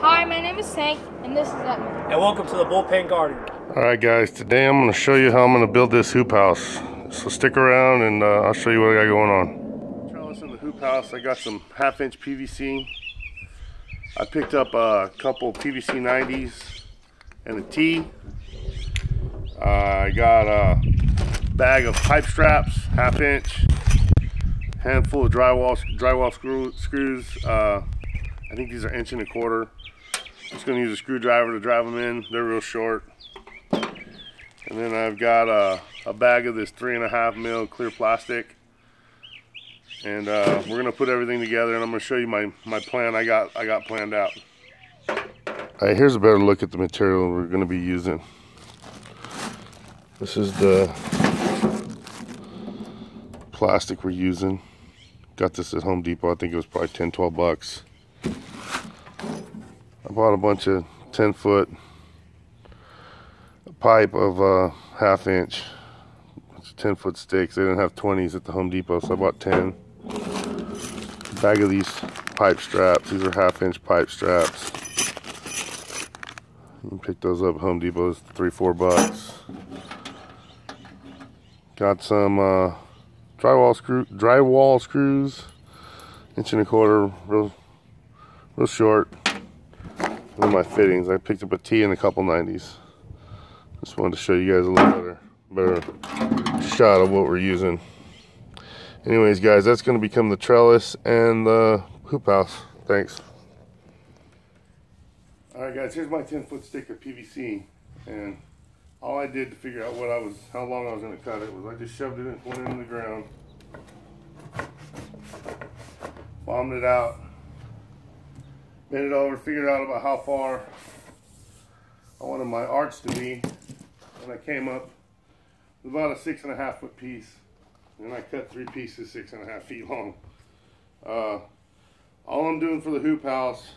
Hi, my name is Hank, and this is Edmund. And welcome to the Bullpen Garden. Alright guys, today I'm going to show you how I'm going to build this hoop house. So stick around and I'll show you what I got going on. Trellis in the hoop house, I got some 1/2-inch PVC. I picked up a couple PVC 90s and a T. I got a bag of pipe straps, 1/2-inch, handful of drywall screws. I think these are 1.25 inches. Just going to use a screwdriver to drive them in. They're real short. And then I've got a bag of this 3.5 mil clear plastic. And we're going to put everything together, and I'm going to show you my plan I got planned out. Alright, here's a better look at the material we're going to be using. This is the plastic we're using. Got this at Home Depot. I think it was probably 10-12 bucks. I bought a bunch of 10-foot pipe of 1/2 inch. It's 10-foot sticks. They didn't have 20s at the Home Depot, so I bought 10. Bag of these pipe straps. These are 1/2 inch pipe straps. You can pick those up at Home Depot. It's 3-4 bucks. Got some drywall screws, 1.25 inch, real short. And my fittings. I picked up a T and a couple 90s. Just wanted to show you guys a little better shot of what we're using. Anyways, guys, that's going to become the trellis and the hoop house. Thanks. Alright guys, here's my 10-foot stick of PVC, and all I did to figure out how long I was going to cut it was I just shoved it in, went into the ground, bombed it out, bent it over, figured out about how far I wanted my arch to be, and I came up with about a 6.5 foot piece, and I cut 3 pieces 6.5 feet long. All I'm doing for the hoop house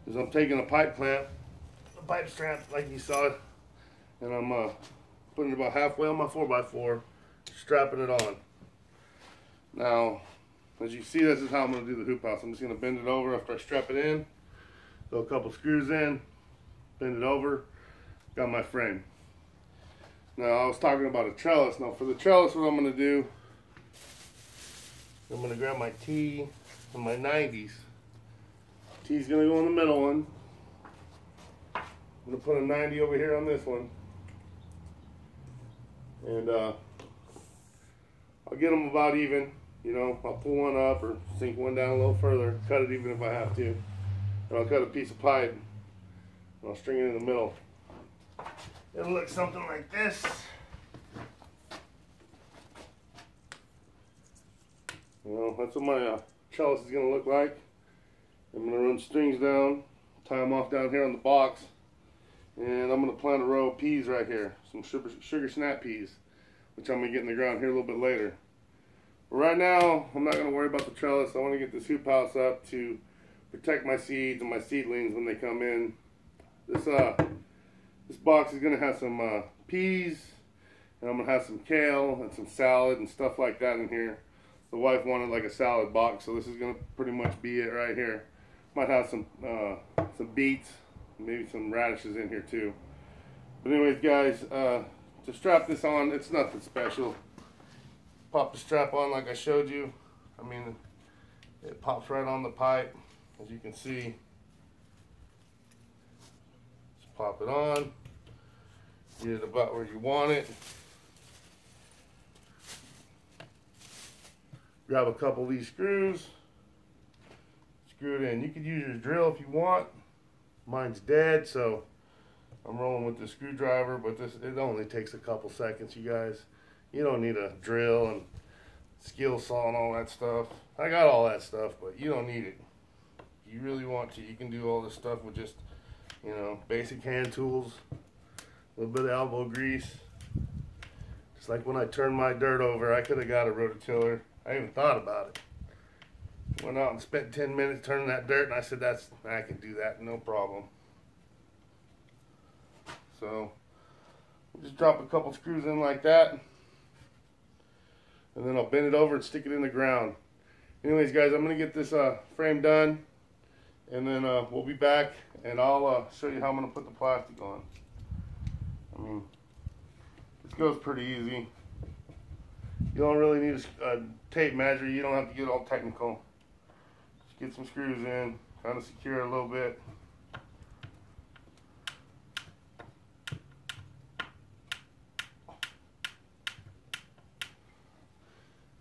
is I'm taking a pipe clamp, a pipe strap like you saw it, and I'm putting it about halfway on my 4x4, strapping it on. Now, as you see, this is how I'm going to do the hoop house. I'm just going to bend it over after I strap it in, throw a couple screws in, bend it over, got my frame. Now, I was talking about a trellis. Now, for the trellis, what I'm going to do, I'm going to grab my T and my 90s. T's going to go in the middle one. I'm going to put a 90 over here on this one. And I'll get them about even. You know, I'll pull one up or sink one down a little further, cut it even if I have to. And I'll cut a piece of pipe, and I'll string it in the middle. It'll look something like this. Well, that's what my trellis is going to look like. I'm going to run strings down, tie them off down here on the box, and I'm going to plant a row of peas right here, some sugar snap peas, which I'm going to get in the ground here a little bit later. But right now, I'm not going to worry about the trellis. I want to get this hoop house up to protect my seeds and my seedlings when they come in. This box is going to have some peas, and I'm going to have some kale and some salad and stuff like that in here. The wife wanted like a salad box, so this is going to pretty much be it right here. Might have some beets, maybe some radishes in here too. But anyways, guys, to strap this on, it's nothing special. Pop the strap on like I showed you. I mean, it pops right on the pipe, as you can see. Just pop it on. Get it about where you want it. Grab a couple of these screws. Screw it in. You could use your drill if you want. Mine's dead, so I'm rolling with the screwdriver, but it only takes a couple seconds, you guys. You don't need a drill and skill saw and all that stuff. I got all that stuff, but you don't need it. If you really want to, you can do all this stuff with just, you know, basic hand tools, a little bit of elbow grease. Just like when I turned my dirt over, I could have got a rototiller. I even thought about it. Went out and spent 10 minutes turning that dirt, and I said, I can do that, no problem. So, just drop a couple screws in like that. And then I'll bend it over and stick it in the ground. Anyways, guys, I'm going to get this frame done. and then we'll be back, and I'll show you how I'm going to put the plastic on. I mean, this goes pretty easy. You don't really need a tape measure. You don't have to get all technical. Just get some screws in, kind of secure it a little bit.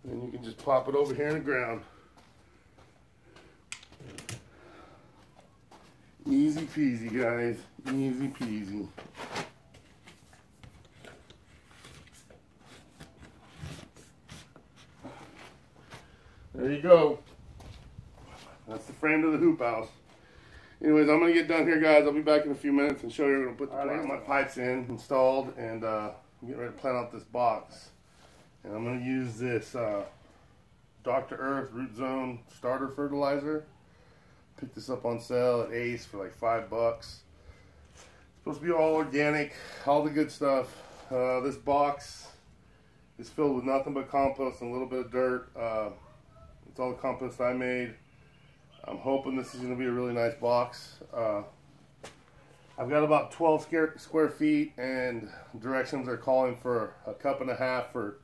And you can just pop it over here in the ground. Easy peasy, guys. Easy peasy. There you go. That's the frame to the hoop house. Anyways, I'm going to get done here, guys. I'll be back in a few minutes and show you. I'm going to put my pipes in, installed, and I'm getting ready to plant out this box. And I'm going to use this Dr. Earth Root Zone starter fertilizer. Picked this up on sale at Ace for like $5. Supposed to be all organic, all the good stuff. This box is filled with nothing but compost and a little bit of dirt. It's all the compost I made. I'm hoping this is going to be a really nice box. I've got about 12 square feet, and directions are calling for a cup and a half for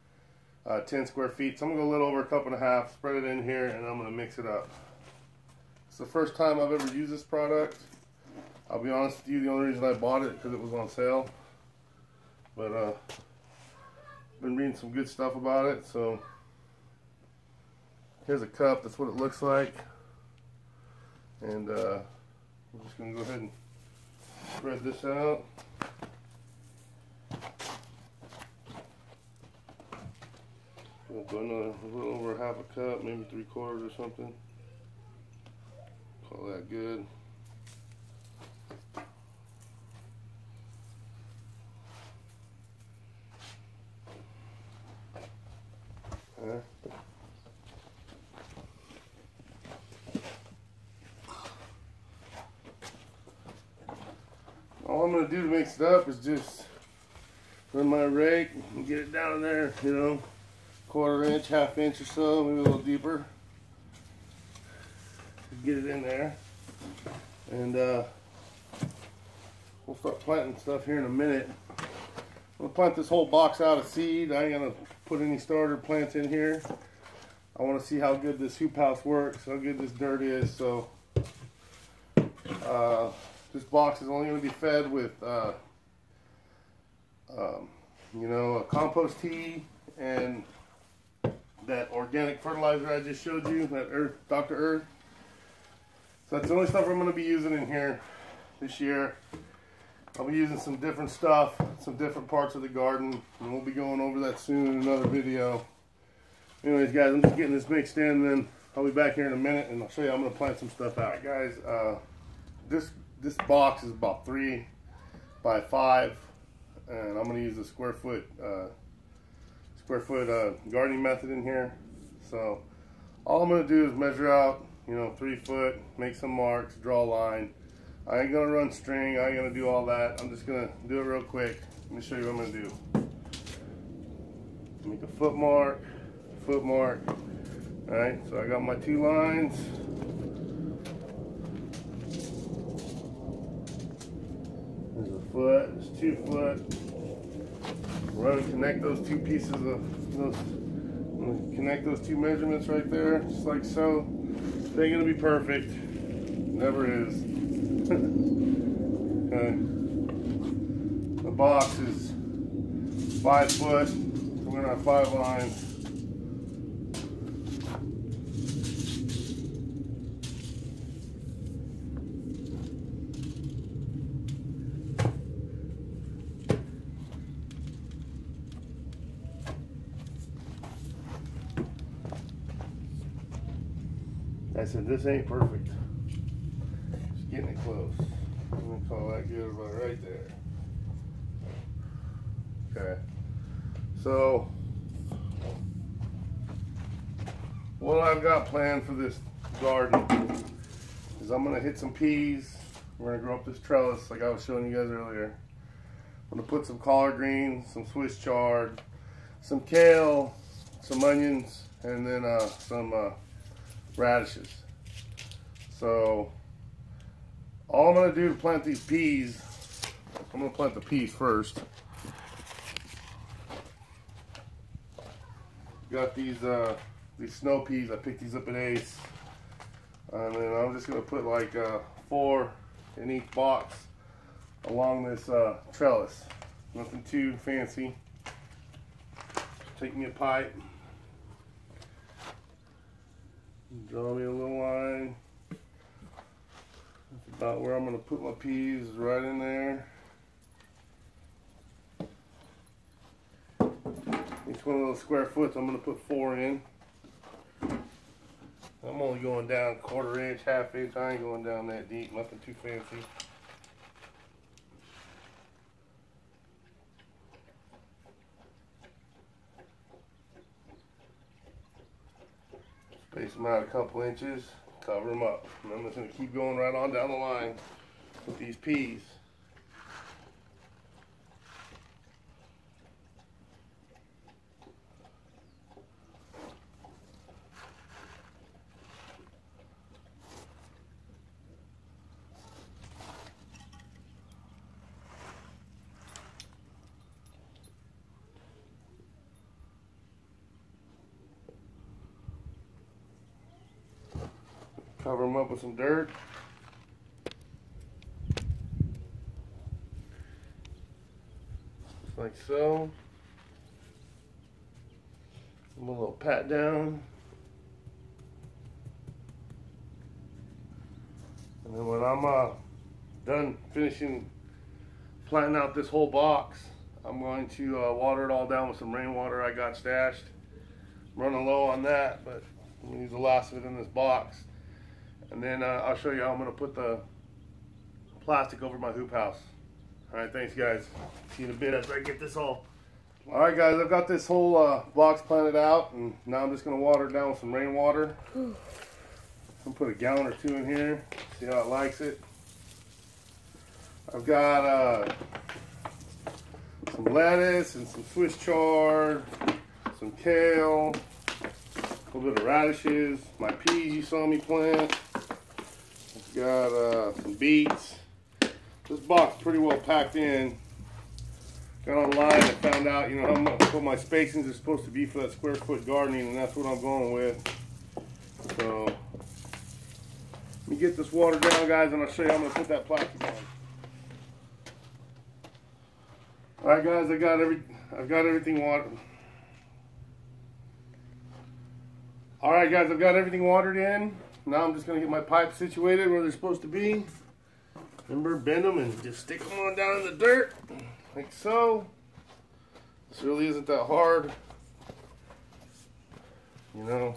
10 square feet. So I'm going to go a little over a cup and a half, spread it in here, and I'm going to mix it up. It's the first time I've ever used this product. I'll be honest with you, the only reason I bought it because it was on sale. But been reading some good stuff about it. So here's a cup. That's what it looks like. And I'm just going to go ahead and spread this out. We'll go another, a little over half a cup, maybe 3/4 or something. Call that good. All I'm going to do to mix it up is just run my rake and get it down in there, you know, 1/4 inch, 1/2 inch or so, maybe a little deeper. Get it in there, and we'll start planting stuff here in a minute. I'm going to plant this whole box out of seed. I ain't going to put any starter plants in here. I want to see how good this hoop house works, how good this dirt is. So this box is only going to be fed with you know, a compost tea and that organic fertilizer I just showed you, that Dr. Earth. So that's the only stuff I'm going to be using in here this year. I'll be using some different stuff, some different parts of the garden, and we'll be going over that soon in another video. Anyways, guys, I'm just getting this mixed in, and then I'll be back here in a minute, and I'll show you how I'm going to plant some stuff out. All right, guys, this box is about 3 by 5, and I'm going to use a square foot gardening method in here. So all I'm going to do is measure out, you know, 3 foot, make some marks, draw a line. I ain't gonna run string, I ain't gonna do all that. I'm just gonna do it real quick. Let me show you what I'm gonna do. Make a foot mark. Alright, so I got my 2 lines. There's a foot, there's 2 foot. We're gonna connect those 2 pieces of those. I'm gonna connect those 2 measurements right there, just like so. It ain't gonna be perfect. Never is. Okay. The box is 5 foot, so we're gonna have 5 lines. I said, this ain't perfect. Just getting it close. I'm gonna call that good about right there. Okay. So, what I've got planned for this garden is I'm gonna hit some peas. We're gonna grow up this trellis like I was showing you guys earlier. I'm gonna put some collard greens, some Swiss chard, some kale, some onions, and then some radishes. So All I'm gonna do to plant these peas, I'm gonna plant the peas first. Got these snow peas. I picked these up at Ace, and then I'm just gonna put like 4 in each box along this trellis. Nothing too fancy. Take me a pipe, draw me a little line. That's about where I'm gonna put my peas, right in there. Each one of those square foots I'm gonna put 4 in. I'm only going down 1/4 inch, 1/2 inch. I ain't going down that deep, nothing too fancy. Space them out a couple inches, cover them up. And I'm just gonna keep going right on down the line with these peas. Cover them up with some dirt. Just like so. A little pat down. And then when I'm done finishing planting out this whole box, I'm going to water it all down with some rainwater I got stashed. I'm running low on that, but I'm going to use the last of it in this box. And then I'll show you how I'm going to put the plastic over my hoop house. Alright, thanks guys. See you in a bit after I get this all. Alright guys, I've got this whole box planted out, and now I'm just going to water it down with some rainwater. I'm going to put a gallon or 2 in here, see how it likes it. I've got some lettuce and some Swiss chard, some kale, a little bit of radishes, my peas you saw me plant. I've got some beets. This box is pretty well packed in. Got online and found out, you know, what my spacings are supposed to be for that square foot gardening, and that's what I'm going with. So let me get this watered down, guys, and I'll show you how I'm gonna put that plastic on. All right, guys, I've got everything watered. All right, guys, I've got everything watered in. Now I'm just gonna get my pipes situated where they're supposed to be. Remember, bend them and just stick them on down in the dirt, like so. This really isn't that hard. You know,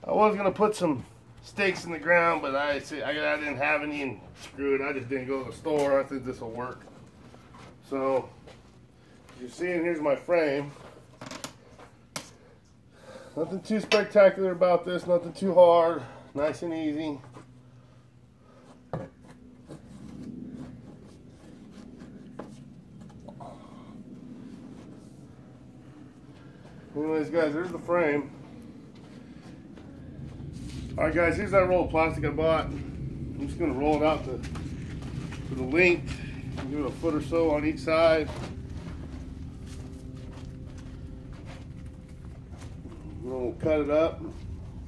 I was gonna put some stakes in the ground, but I didn't have any, and screw it, I just didn't go to the store. I think this will work. So, as you're seeing, here's my frame. Nothing too spectacular about this, nothing too hard, nice and easy. Anyways, guys, there's the frame. Alright guys, here's that roll of plastic I bought. I'm just going to roll it out to the length. Give it a foot or so on each side. And then we'll cut it up,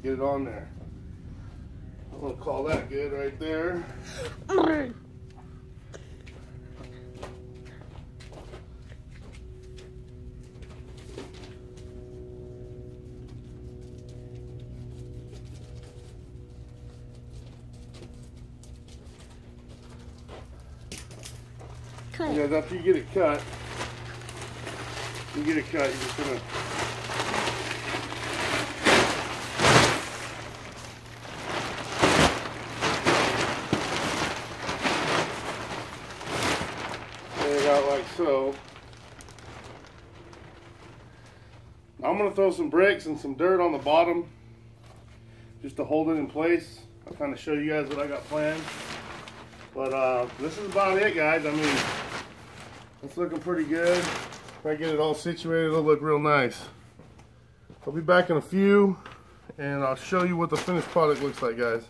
get it on there. I'm going to call that good right there. Guys, after you get it cut, you're just gonna lay it out like so. I'm gonna throw some bricks and some dirt on the bottom just to hold it in place. I'll kind of show you guys what I got planned. But this is about it, guys. I mean, it's looking pretty good. If I get it all situated, it'll look real nice. I'll be back in a few, and I'll show you what the finished product looks like, guys.